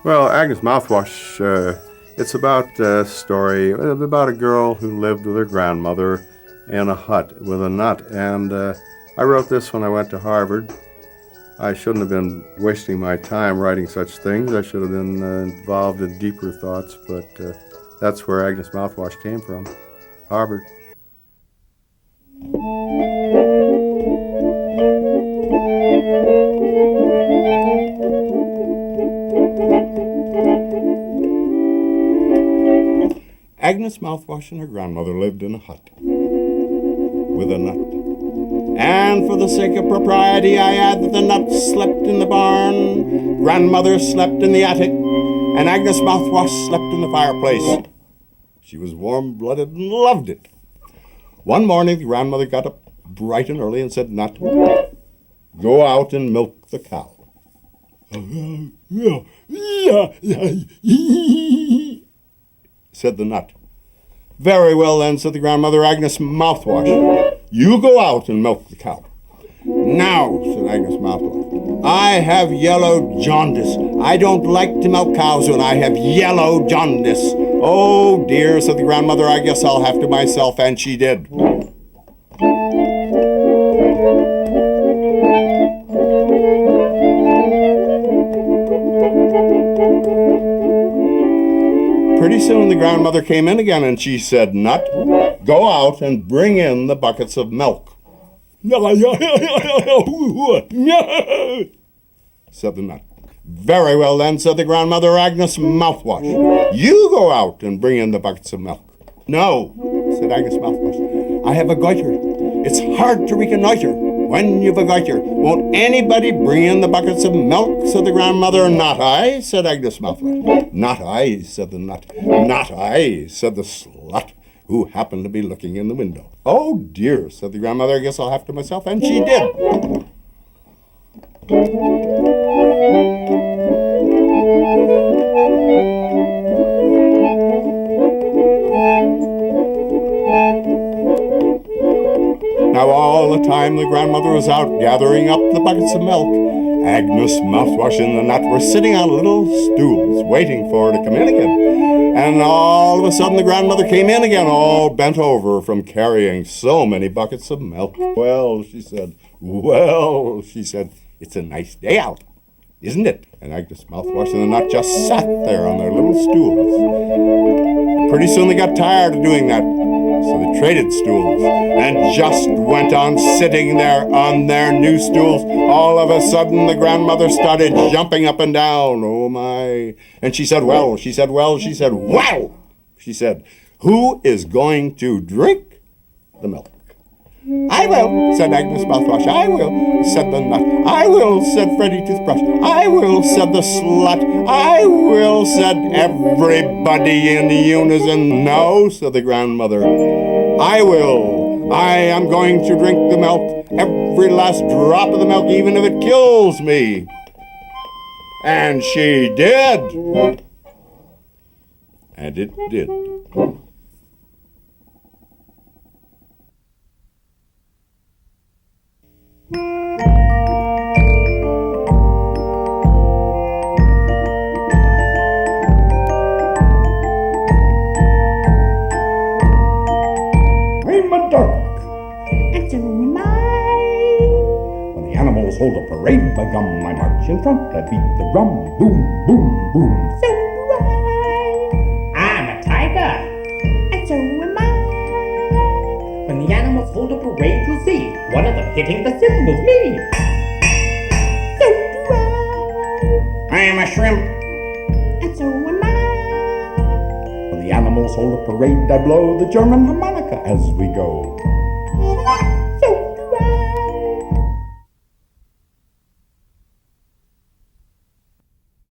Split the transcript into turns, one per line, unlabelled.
Well, Agnes Mouthwash, it's about a story about a girl who lived with her grandmother in a hut with a nut. And I wrote this when I went to Harvard. I shouldn't have been wasting my time writing such things. I should have been involved in deeper thoughts, but that's where Agnes Mouthwash came from, Harvard. Agnes Mouthwash and her grandmother lived in a hut with a nut. And for the sake of propriety, I add that the nut slept in the barn, grandmother slept in the attic, and Agnes Mouthwash slept in the fireplace. She was warm-blooded and loved it. One morning, the grandmother got up bright and early and said, "Nut, go out and milk the cow." Said the nut. "Very well then," said the grandmother. "Agnes Mouthwash, you go out and milk the cow." "Now," said Agnes Mouthwash, "I have yellow jaundice. I don't like to milk cows when I have yellow jaundice." "Oh dear," said the grandmother, "I guess I'll have to myself," and she did. Pretty soon the grandmother came in again and she said, "Nut, go out and bring in the buckets of milk." Said the nut. "Very well then," said the grandmother. "Agnes Mouthwash, you go out and bring in the buckets of milk." "No," said Agnes Mouthwash, "I have a goiter. It's hard to reconnoiter when you've a goiter. Won't anybody bring in the buckets of milk?" said the grandmother. "Not I," said Agnes Mouthwash. "Not I," said the nut. "Not I," said the slut, who happened to be looking in the window. "Oh dear," said the grandmother, "I guess I'll have to myself," and she did. Now all the time the grandmother was out gathering up the buckets of milk, Agnes Mouthwash and the nut were sitting on little stools waiting for her to come in again. And all of a sudden the grandmother came in again, all bent over from carrying so many buckets of milk. "Well," she said, "it's a nice day out, isn't it?" And Agnes Mouthwash and the nut just sat there on their little stools. Pretty soon they got tired of doing that, so they traded stools and just went on sitting there on their new stools. All of a sudden the grandmother started jumping up and down. Oh my. And she said, "Well," she said, "well," she said, "Wow!" She said, "Who is going to drink the milk?" "I will," said Agnes Mouthwash. "I will," said the nut. "I will," said Freddie Toothbrush. "I will," said the slut. "I will," said everybody in unison. "No," said the grandmother. "I will. I am going to drink the milk, every last drop of the milk, even if it kills me." And she did. And it did.
And so am I. When the animals hold a parade by gum, I march in front, I beat the drum, boom, boom, boom. So do I. I'm a tiger. And so am I. When the animals hold a parade, you'll see one of them hitting the cymbals, me. So do I. I'm a shrimp. And so am I. When the animals hold a parade, I blow the German harmonica as we go.